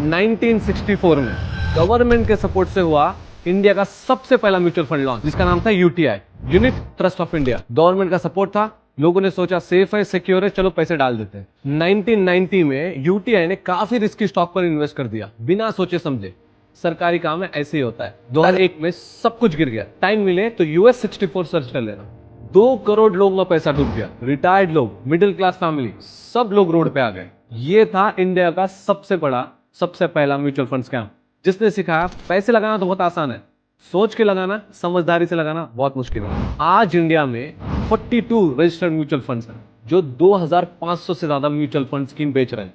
1964 में गवर्नमेंट के सपोर्ट से हुआ इंडिया का सबसे पहला म्यूचुअल फंड लॉन्च, जिसका नाम था UTI, unit trust of India. Government का सपोर्ट था, लोगों ने सोचा सेफ है, सिक्योर है, चलो पैसे डाल देते हैं। 1990 में यूटीआई ने काफी रिस्की स्टॉक पर इन्वेस्ट कर दिया बिना सोचे समझे। सरकारी काम है, ऐसे ही होता है। 2001 में सब कुछ गिर गया। टाइम मिले तो US 64 सर्च कर लेना। 2 करोड़ लोगों का पैसा डूब गया। रिटायर्ड लोग, मिडिल क्लास फैमिली, सब लोग रोड पे आ गए। ये था इंडिया का सबसे पहला म्यूचुअल फंड स्कैम, जिसने सिखाया पैसे लगाना तो बहुत आसान है, सोच के लगाना, समझदारी से लगाना बहुत मुश्किल है। आज इंडिया में 42 रजिस्टर्ड म्यूचुअल फंड्स हैं, जो 2500 से ज्यादा म्यूचुअल फंड स्कीम बेच रहे हैं।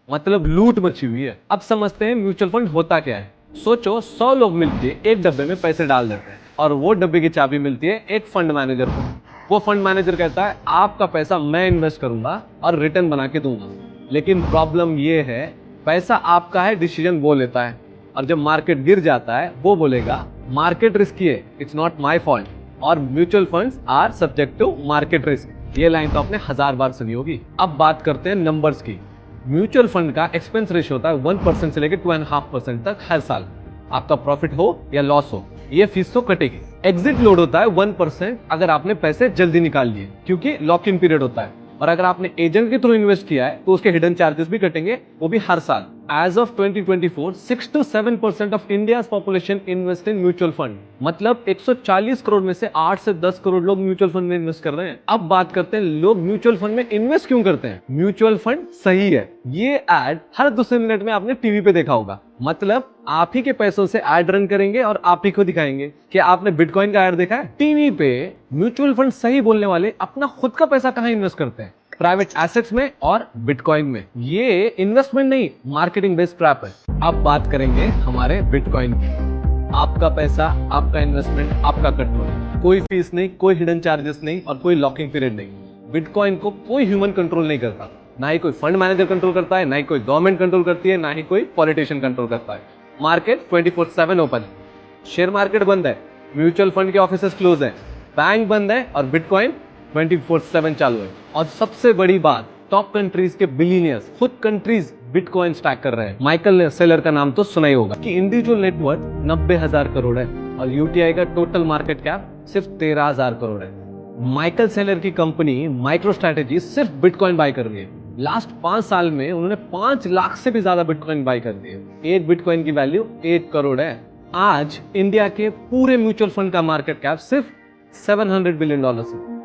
मतलब लूट मची हुई है। अब समझते हैं म्यूचुअल फंड होता क्या है। सोचो 100 लोग मिलकर एक डब्बे में पैसे डाल देते हैं और वो डब्बे की चाबी मिलती है एक फंड मैनेजर को। वो फंड मैनेजर कहता है आपका पैसा मैं इन्वेस्ट करूंगा और रिटर्न बना के दूंगा। लेकिन प्रॉब्लम ये है, पैसा आपका है, डिसीजन वो लेता है, और जब मार्केट गिर जाता है वो बोलेगा मार्केट रिस्की है, इट्स नॉट माय फॉल्ट, और mutual funds are subject to market risk. ये लाइन तो आपने 1000 बार सुनी होगी। अब बात करते हैं नंबर्स की। म्यूचुअल फंड का एक्सपेंस रेशियो होता है 1% से लेकर 2.5% तक हर साल। आपका प्रॉफिट हो या लॉस हो, ये फीस तो कटेगी। एग्जिट लोड होता है 1% अगर आपने पैसे जल्दी निकाल लिए, क्योंकि लॉक इन पीरियड होता है। और अगर आपने एजेंट के थ्रू इन्वेस्ट किया है तो उसके हिडन चार्जेस भी कटेंगे, वो भी हर साल। As of 2024, 6 to 7% of India population invest in mutual fund. मतलब 140 करोड़ में से 8 से 10 करोड़ लोग म्यूचुअल फंड में इन्वेस्ट कर रहे हैं। अब बात करते हैं लोग म्यूचुअल फंड में इन्वेस्ट क्यों करते हैं। म्यूचुअल फंड सही है, ये एड हर दूसरे मिनट में आपने टीवी पे देखा होगा। मतलब आप ही के पैसों से एड रन करेंगे और आप ही को दिखाएंगे। क्या आपने बिटकॉइन का एड देखा है टीवी पे? म्यूचुअल फंड सही बोलने वाले अपना खुद का पैसा कहाँ इन्वेस्ट करते हैं? प्राइवेट एसेट्स में और बिटकॉइन में। ये इन्वेस्टमेंट नहीं, मार्केटिंग बेस्ड ट्रैप है। अब बात करेंगे हमारे बिटकॉइन की। आपका पैसा, आपका इन्वेस्टमेंट, आपका कंट्रोल। कोई फीस नहीं, कोई हिडन चार्जेस नहीं और कोई लॉकिंग पीरियड नहीं। बिटकॉइन को कोई ह्यूमन कंट्रोल नहीं करता, ना ही कोई फंड मैनेजर कंट्रोल करता है, ना ही कोई गवर्नमेंट कंट्रोल करती है, ना ही कोई पॉलिटिशियन कंट्रोल करता है। मार्केट 24/7 ओपन है। शेयर मार्केट बंद है, म्यूचुअल फंड के ऑफिसेस क्लोज है, बैंक बंद है और बिटकॉइन 24/7 चालू है। और सबसे बड़ी बात, टॉप कंट्रीज के बिलियनियर्स, खुद कंट्रीज बिटकॉइन स्टैक कर रहे हैं। माइकल सेलर का नाम तो सुना ही होगा कि इंडिविजुअल नेटवर्थ 90,000 करोड़ है और यूटीआई का टोटल मार्केट कैप सिर्फ 13,000 करोड़ है। माइकल सेलर की कंपनी माइक्रो स्ट्रेटेजी सिर्फ बिटकॉइन बाय कर रही है। लास्ट 5 साल में उन्होंने 5 लाख से भी ज्यादा बिटकॉइन बाय कर दिए। एक बिटकॉइन की वैल्यू 1 करोड़ है। आज इंडिया के पूरे म्यूचुअल फंड का मार्केट कैप सिर्फ $700 बिलियन है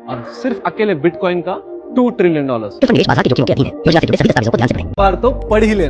और सिर्फ अकेले बिटकॉइन का $2 ट्रिलियन। निवेश बाजार के जोखिमों के अधीन है। योजना से जुड़े सभी दस्तावेजों को ध्यान से पढ़ें। बार तो पढ़ ही लेना।